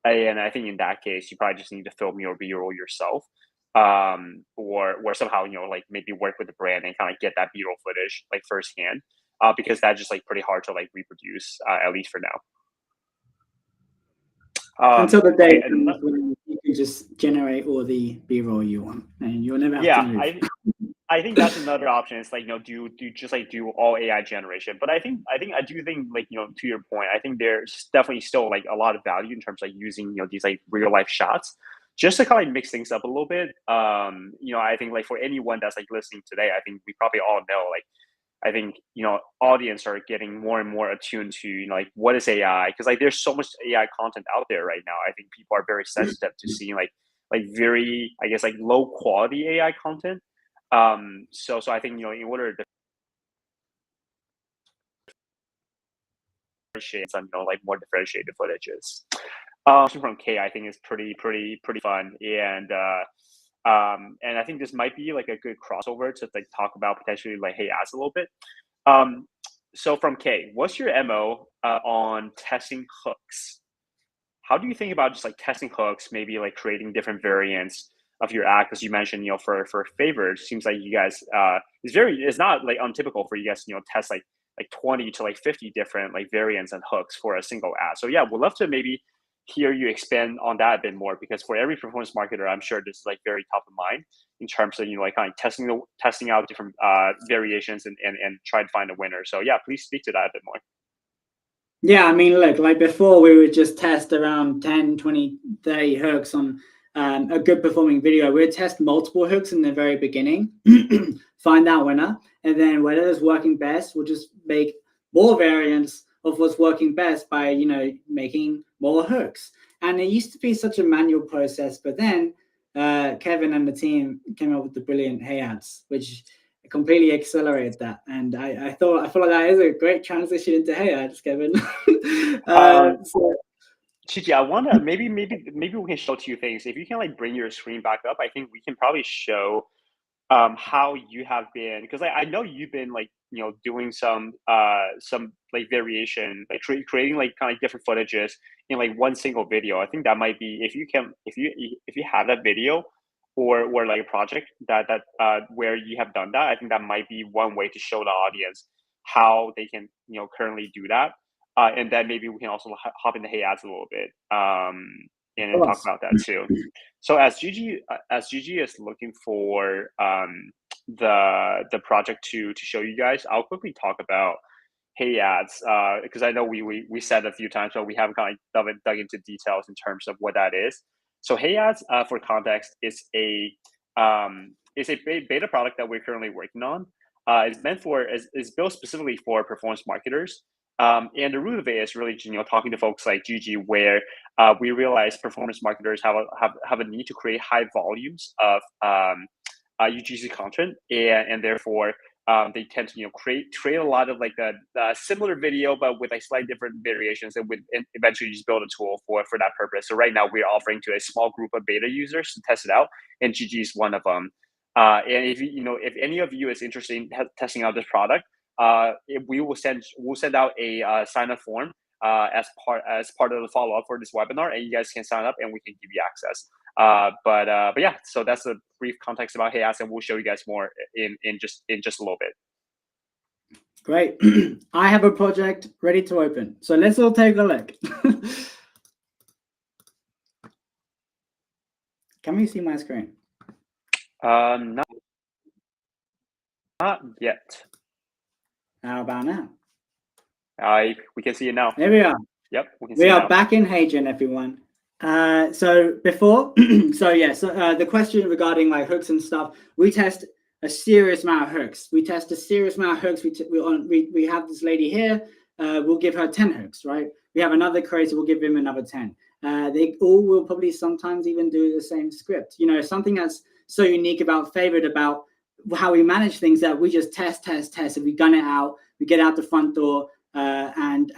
And I think in that case, you probably just need to film your B-roll yourself, or somehow, like maybe work with the brand and kind of get that B-roll footage like firsthand, because that's just like pretty hard to like reproduce, at least for now. Until the day when you can just generate all the B-roll you want, and you'll never have to move. I think that's another option. It's like, do just like do all AI generation. But I do think like, to your point, I think there's definitely still like a lot of value in terms of like using, these like real life shots just to kind of mix things up a little bit. I think like for anyone that's like listening today, I think we probably all know, like, I think, audience are getting more and more attuned to, like, what is AI? Because like there's so much AI content out there right now. I think people are very sensitive to seeing like very, I guess, like low quality AI content. So I think, in order to differentiate some, like more differentiated footages. From K, I think is pretty fun, and I think this might be like a good crossover to like talk about potentially like HeyAds a little bit. So from K, what's your MO on testing hooks? How do you think about just like testing hooks, maybe like creating different variants of your ad? Because you mentioned, for Favoured, seems like you guys it's not like untypical for you guys to test like 20 to like 50 different like variants and hooks for a single ad. So yeah, we'd love to maybe hear you expand on that a bit more, because for every performance marketer, I'm sure this is like very top of mind in terms of like kind of testing out different variations and try to find a winner. So yeah, please speak to that a bit more. Yeah, I mean, look, like before, we would just test around 10, 20, 30 hooks on a good performing video. We'd test multiple hooks in the very beginning, find that winner, and then whatever's working best, we'll just make more variants of what's working best by, making more hooks. And it used to be such a manual process, but then Kevin and the team came up with the brilliant HeyAds, which completely accelerated that. And I feel like that is a great transition into HeyAds, Kevin. Chichi, I want to maybe we can show two things. If you can like bring your screen back up, I think we can probably show how you have been, because I know you've been like doing some like variation, like creating like kind of different footages in like one single video. I think that might be, if you have that video or like a project that where you have done that, I think that might be one way to show the audience how they can currently do that, and then maybe we can also hop into HeyAds a little bit and then talk about that too. So as Gigi is looking for the project to show you guys, I'll quickly talk about HeyAds, because I know we said a few times, but we haven't kind of dug into details in terms of what that is. So HeyAds, for context, is a beta product that we're currently working on. It's built specifically for performance marketers. And the root of it is really, talking to folks like Gigi, where we realize performance marketers have a need to create high volumes of UGC content, and therefore they tend to create a lot of like a similar video, but with like slightly different variations, and eventually just build a tool for that purpose. So right now we're offering to a small group of beta users to test it out, and Gigi is one of them. And if any of you is interested in testing out this product, we'll send out a sign up form as part of the follow up for this webinar, and you guys can sign up and we can give you access. But yeah, so that's a brief context about HeyAds, and we'll show you guys more in just a little bit. Great. I have a project ready to open. So let's all take a look. Can we see my screen? Not yet. How about now? We can see it now. There we are. Yep, we can see We it are now. back in HeyGen, everyone. So before, the question regarding like hooks and stuff, we test a serious amount of hooks. We have this lady here. We'll give her 10 hooks, right? We have another creator. We'll give him another 10. They all will probably sometimes even do the same script. You know, something that's so unique about Favoured, about how we manage things, that we just test, and we gun it out. We get out the front door. And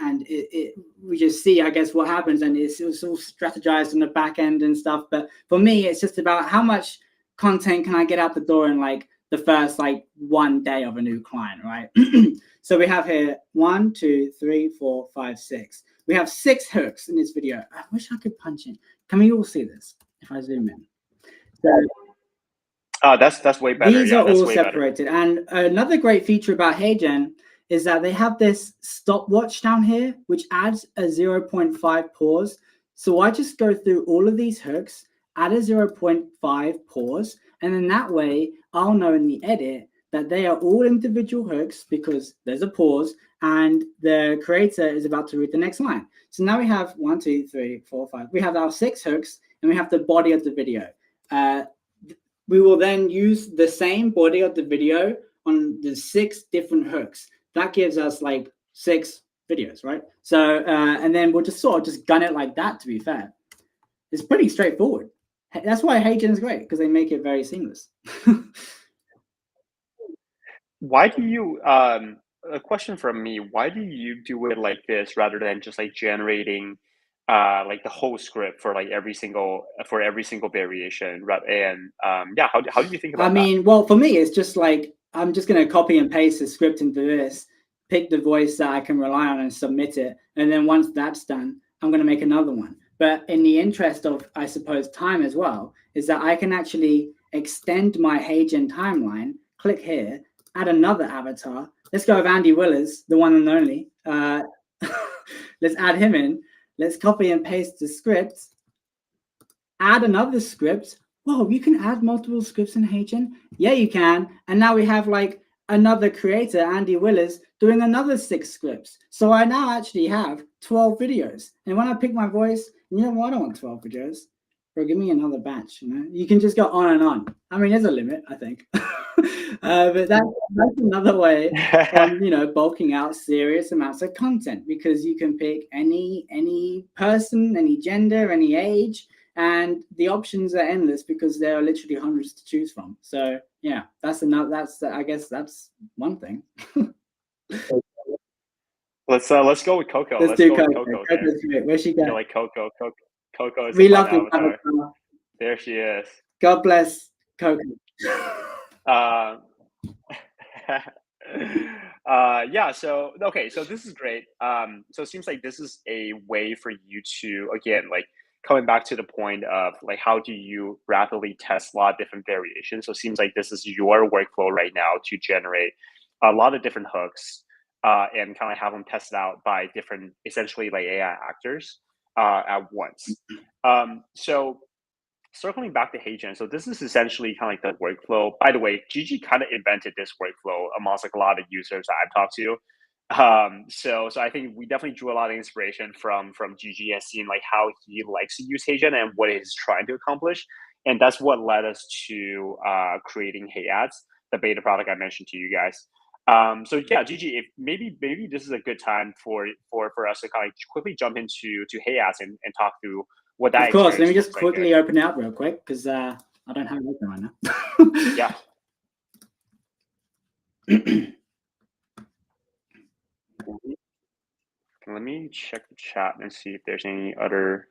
we just see, I guess, what happens, and it's all strategized on the back end and stuff. But for me, it's just about how much content can I get out the door in like the first like 1 day of a new client, right? So we have here 1, 2, 3, 4, 5, 6. We have 6 hooks in this video. I wish I could punch in. Can we all see this if I zoom in? So, that's way better. These are all separated. And another great feature about HeyGen is that they have this stopwatch down here, which adds a 0.5 pause. So I just go through all of these hooks, add a 0.5 pause, and then that way I'll know in the edit that they are all individual hooks because there's a pause and the creator is about to read the next line. So now we have 1, 2, 3, 4, 5. We have our 6 hooks and we have the body of the video. We will then use the same body of the video on the 6 different hooks. That gives us like 6 videos, right? So, and then we'll just sort of just gun it like that, to be fair. It's pretty straightforward. That's why HeyGen is great, because they make it very seamless. Why do you, a question from me, why do you do it like this rather than just like generating like the whole script for like every single variation? And yeah, how do you think about that? Well, for me, it's just like, I'm just going to copy and paste the script into this, pick the voice that I can rely on and submit it. And then once that's done, I'm going to make another one. But in the interest of, I suppose, time as well, is that I can actually extend my HeyGen timeline, click here, add another avatar. Let's go with Andy Willers, the one and only. Let's add him in. Let's copy and paste the script, add another script. Whoa, you can add multiple scripts in HeyGen? Yeah, you can. And now we have like another creator, Andy Willers, doing another 6 scripts. So I now actually have 12 videos. And when I pick my voice, you know what? I don't want 12 videos. Bro, give me another batch, you know? You can just go on and on. I mean, there's a limit, I think. But that's another way on, you know, bulking out serious amounts of content, because you can pick any person, any gender, any age, and the options are endless because there are literally hundreds to choose from. So yeah, I guess that's one thing. Let's go with Coco. Let's do Coco. Where's she going? Like Coco is we love you. There she is. God bless Coco. Yeah, so okay, so this is great. So it seems like this is a way for you to, again, like coming back to the point of like how do you rapidly test a lot of different variations. So it seems like this is your workflow right now to generate a lot of different hooks and kind of have them tested out by different, essentially like AI actors at once. So circling back to HeyGen, so this is essentially kind of like the workflow. By the way, Gigi kind of invented this workflow amongst like a lot of users that I've talked to. So I think we definitely drew a lot of inspiration from Gigi and seeing like how he likes to use HeyGen and what he's trying to accomplish, and that's what led us to creating HeyAds, the beta product I mentioned to you guys. So yeah, Gigi, if maybe this is a good time for us to kind of quickly jump into HeyAds and talk through what that. Of course, let me just quickly open it up real quick because I don't have it open right now. Yeah. Let me check the chat and see if there's any other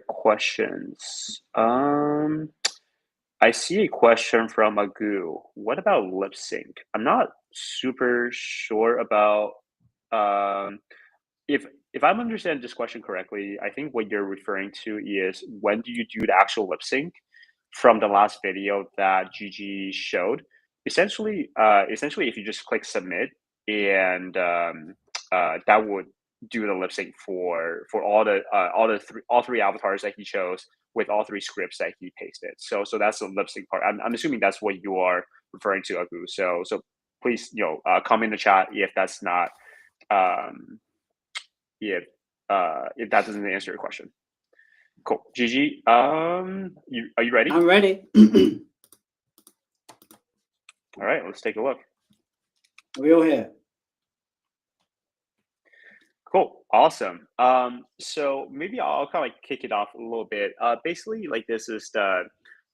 questions. I see a question from Agu. What about lip sync? I'm not super sure about if if I'm understanding this question correctly, I think what you're referring to is when do you do the actual lip sync from the last video that Gigi showed? Essentially, if you just click submit, and that would do the lip sync for all three avatars that he chose with all three scripts that he pasted. So that's the lip sync part. I'm assuming that's what you are referring to, Agu. So please, comment in the chat if that's not if that doesn't answer your question. Cool. Gigi, are you ready? I'm ready. All right, let's take a look. We all here. Cool. Awesome. So maybe I'll kind of like kick it off a little bit. Basically, like this is the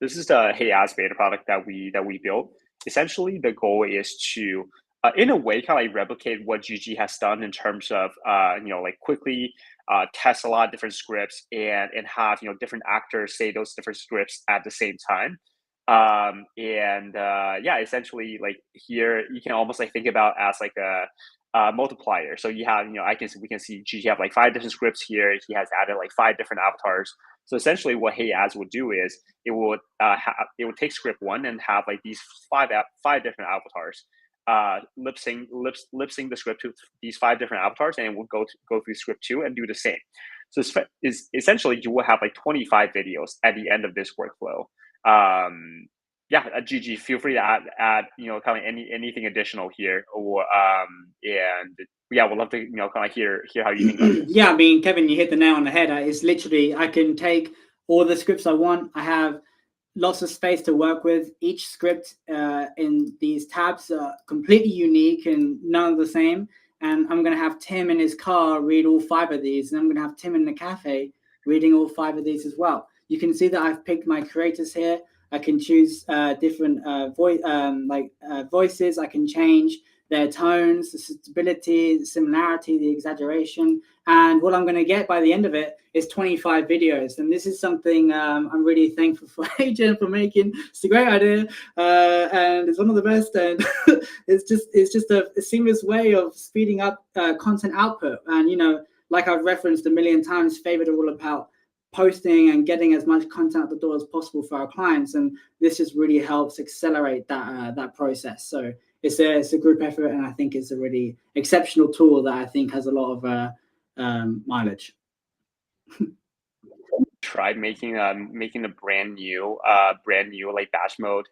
HeyAds beta product that we built. Essentially, the goal is to in a way kind of like replicate what Gigi has done in terms of like quickly test a lot of different scripts and have different actors say those different scripts at the same time. Yeah, essentially, like here you can almost like think about as like a multiplier. So you have, we can see Gigi have like 5 different scripts here. He has added like 5 different avatars. So essentially, what HeyAds would do is it would take script 1 and have like these 5 different avatars lip sync the script to these 5 different avatars, and we'll go through script 2 and do the same. So is essentially you will have like 25 videos at the end of this workflow. Yeah, Gigi, feel free to add kind of anything additional here, or and yeah, we'd love to kind of hear how you think about this. Yeah, I mean, Kevin, you hit the nail on the head. It's literally, I can take all the scripts I want. I have lots of space to work with. Each script in these tabs are completely unique and none of the same. And I'm going to have Tim in his car read all 5 of these, and I'm going to have Tim in the cafe reading all 5 of these as well. You can see that I've picked my creators here. I can choose different voices. I can change their tones, the stability, the similarity, the exaggeration. And what I'm going to get by the end of it is 25 videos. And this is something I'm really thankful for HeyGen for making. It's a great idea. And it's one of the best. And it's just a seamless way of speeding up content output. And, like I've referenced a million times, Favoured are all about posting and getting as much content out the door as possible for our clients, and this just really helps accelerate that process. So it's a group effort, and I think it's a really exceptional tool that I think has a lot of mileage. Tried making a brand new like batch mode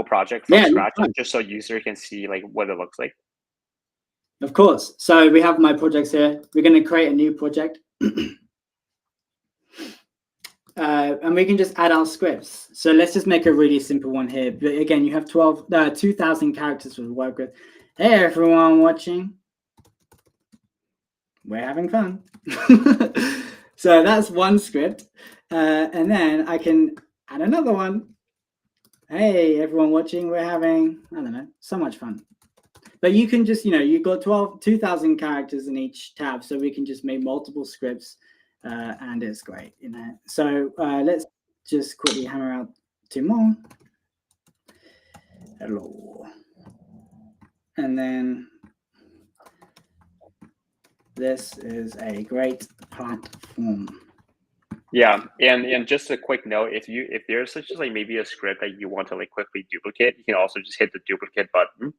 project from scratch, just so user can see like what it looks like. Of course. So we have my projects here. We're going to create a new project. And we can just add our scripts. So let's just make a really simple one here. But again, you have 2,000 characters to work with. Hey, everyone watching. We're having fun. So that's one script. And then I can add another one. Hey, everyone watching. We're having, I don't know, so much fun. But you can just, you've got 2,000 characters in each tab. So we can just make multiple scripts. And it's great, So let's just quickly hammer out 2 more. Hello. And then this is a great platform. Yeah, and just a quick note, if there's such as like maybe a script that you want to like quickly duplicate, you can also just hit the duplicate button.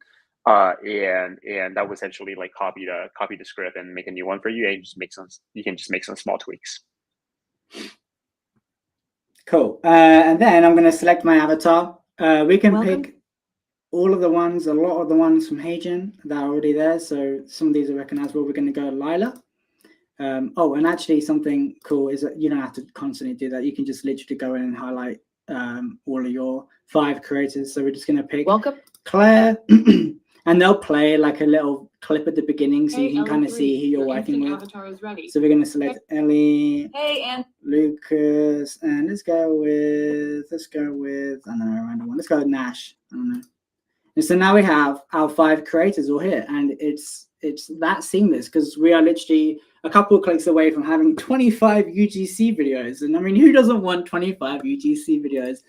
And that will essentially like copy the script and make a new one for you, and you can just make some small tweaks. Cool. And then I'm going to select my avatar. We can pick all of the ones, a lot of the ones from HeyGen that are already there. So some of these are recognizable. We're going to go Lila. Oh, and actually something cool is that you don't have to constantly do that. You can just literally go in and highlight all of your 5 creators. So we're just going to pick Claire. And they'll play like a little clip at the beginning, so you can kind of see who you're working with. So we're going to select Ellie, and Lucas, and let's go with, I don't know, a random one. Let's go with Nash. I don't know. And so now we have our 5 creators all here, and it's that seamless because we are literally a couple of clicks away from having 25 UGC videos. And I mean, who doesn't want 25 UGC videos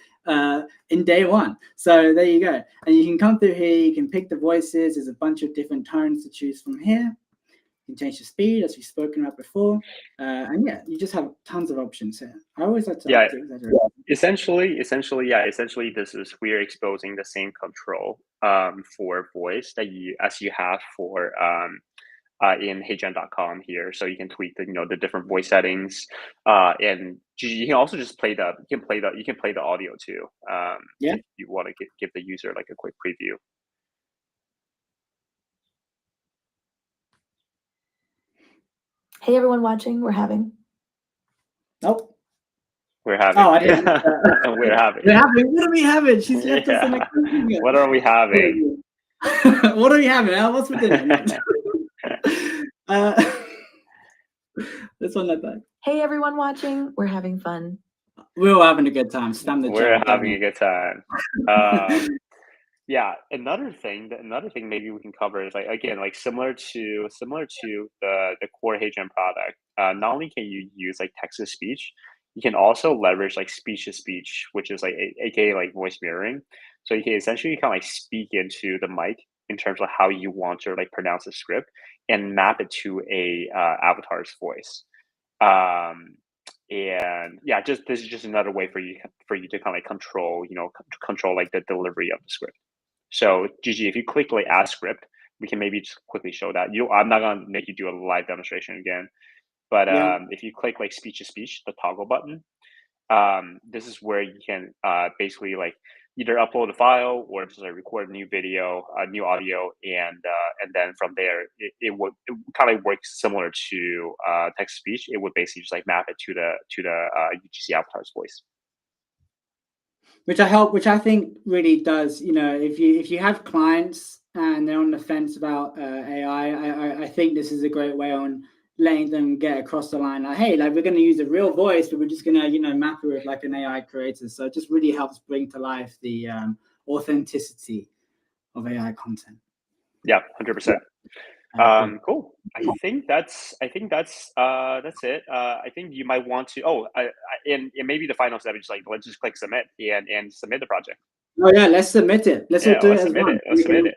in day one? So there you go. And you can come through here, you can pick the voices. There's a bunch of different tones to choose from here. You can change the speed, as we've spoken about before. And yeah, you just have tons of options here. I always like to exaggerate. Essentially, this is we're exposing the same control for voice that you have for in HeyGen.com here, so you can tweak the different voice settings, and you can also just play the audio too. If you want to give the user like a quick preview. Hey everyone watching, we're having. Nope. We're having. Oh, I didn't. We're having. We're having. What are we having? She's left us in a question. What are we having? What are we having? What's for dinner? This one like that. Hey everyone watching, we're having fun. We're all having a good time. Spam the chat. We're having a good time. Yeah, another thing maybe we can cover is like similar to the core HeyGen product. Not only can you use like text to speech, you can also leverage like speech to speech, which is like aka like voice mirroring. So you can essentially kind of like speak into the mic in terms of how you want to like pronounce the script and map it to a avatar's voice. And yeah, this is just another way for you to kind of like control like the delivery of the script. So Gigi, if you click like add script, we can maybe just quickly show that. I'm not gonna make you do a live demonstration again, but if you click like speech to speech, the toggle button, this is where you can basically like either upload a file or just like record a new video, new audio, and then from there it would kind of work similar to text to speech. It would basically just like map it to the UGC avatar's voice. Which I think really does, if you have clients and they're on the fence about AI, I think this is a great way on letting them get across the line. Like, hey, like we're going to use a real voice, but we're just going to, map it with like an AI creator. So it just really helps bring to life the authenticity of AI content. Yeah, 100%. Cool. I think that's it. I think you might want to. And maybe the final step is like let's just click submit and submit the project. Oh yeah, let's submit it. Let's all do it as one. Let's submit it.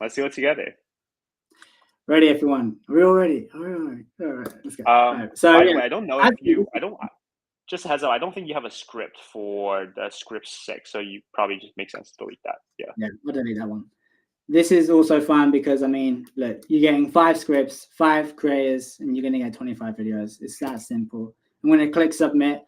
Let's do it together. Ready, everyone? Are we all ready? All right, let's go. So by the way, I don't know if you. Just a heads up. I don't think you have a script for the script 6, so you probably just makes sense to delete that. Yeah, I'll delete that one. This is also fun because, I mean, look, you're getting 5 scripts, 5 creators, and you're going to get 25 videos. It's that simple. I'm going to click submit.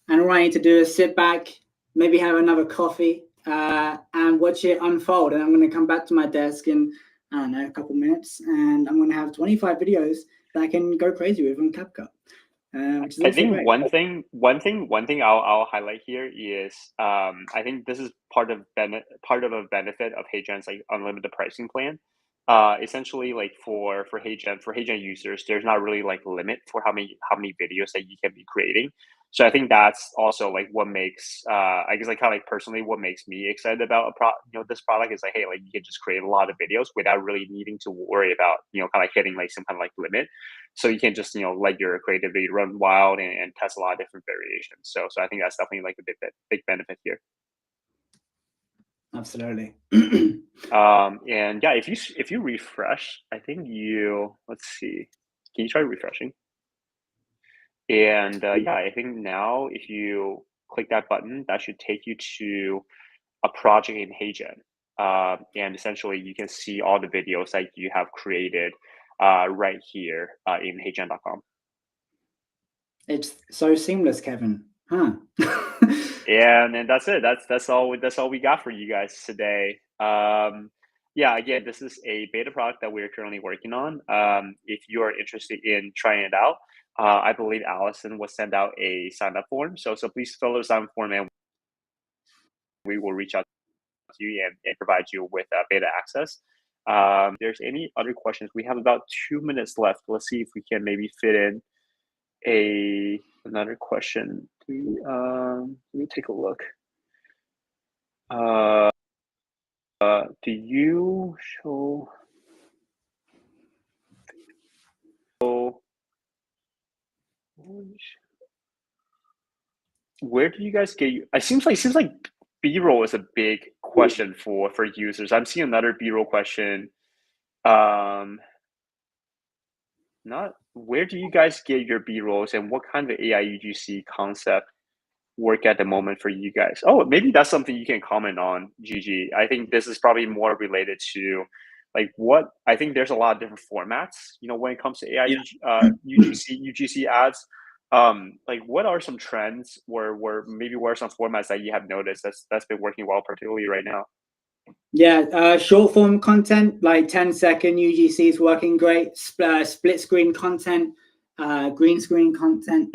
And all I need to do is sit back, maybe have another coffee, and watch it unfold. And I'm going to come back to my desk in, I don't know, a couple minutes. And I'm going to have 25 videos that I can go crazy with on CapCut. I think great. one thing I'll highlight here is I think this is part of a benefit of HeyGen's like unlimited pricing plan. Essentially, like for HeyGen users, there's not really like a limit for how many videos that you can be creating. So I think that's also like what makes I guess like kind of like personally what makes me excited about this product is like, hey, like you can just create a lot of videos without really needing to worry about kind of like hitting like some kind of like limit. So you can just let your creativity run wild and test a lot of different variations. So I think that's definitely like a big benefit here. Absolutely. And yeah, if you refresh, I think let's see. Can you try refreshing? And yeah, I think now if you click that button, that should take you to a project in HeyGen. And essentially you can see all the videos that you have created right here in HeyGen.com. It's so seamless, Kevin. Huh? And that's it. That's all we got for you guys today. Yeah, again, this is a beta product that we're currently working on. If you are interested in trying it out, I believe Allison will send out a sign up form. So please fill the sign up form and we will reach out to you and provide you with beta access. If there's any other questions, we have about 2 minutes left. Let's see if we can maybe fit in another question. Let me take a look. Do you show? Where do you guys get? It seems like B-roll is a big question for users. I'm seeing another B-roll question. where do you guys get your B-rolls, and what kind of AI UGC concept work at the moment for you guys? Oh, maybe that's something you can comment on, Gigi. I think this is probably more related to like what I think there's a lot of different formats, when it comes to AI UGC ads. Like what are some trends where maybe what are some formats that you have noticed that's been working well, particularly right now? Yeah, short form content like 10-second UGC is working great. Split screen content, green screen content.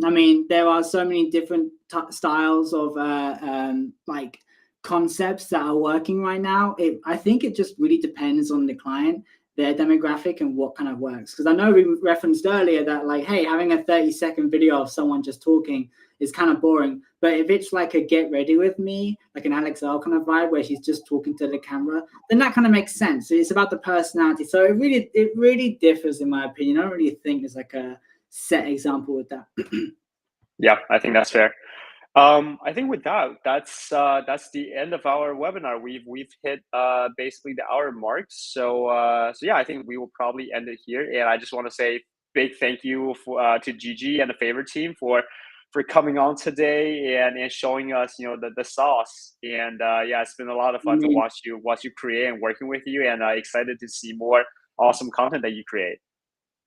I mean, there are so many different styles of like concepts that are working right now. I think it just really depends on the client, their demographic, and what kind of works. Because I know we referenced earlier that like, hey, having a 30-second video of someone just talking is kind of boring. But if it's like a get ready with me, like an Alex Earl kind of vibe where she's just talking to the camera, then that kind of makes sense. So it's about the personality. So it really differs in my opinion. I don't really think there's like a set example with that. Yeah, I think that's fair. I think with that's the end of our webinar. We've hit basically the hour mark. So yeah, I think we will probably end it here. And I just want to say big thank you to Gigi and the Favoured team for coming on today and showing us the sauce. And yeah, it's been a lot of fun to watch you create and working with you, and excited to see more awesome content that you create.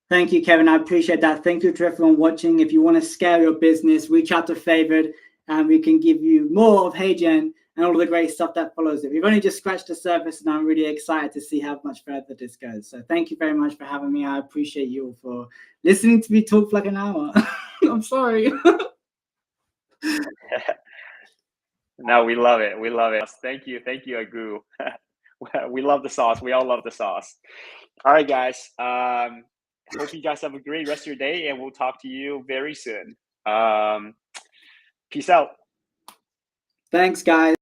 Thank you, Kevin. I appreciate that. Thank you to everyone watching. If you want to scale your business, reach out to Favoured, and we can give you more of HeyGen and all the great stuff that follows it. We've only just scratched the surface, and I'm really excited to see how much further this goes. So thank you very much for having me. I appreciate you all for listening to me talk for like an hour. I'm sorry. No, we love it. We love it. Thank you, Agu. We love the sauce. We all love the sauce. All right, guys. Hope you guys have a great rest of your day, and we'll talk to you very soon. Peace out. Thanks, guys.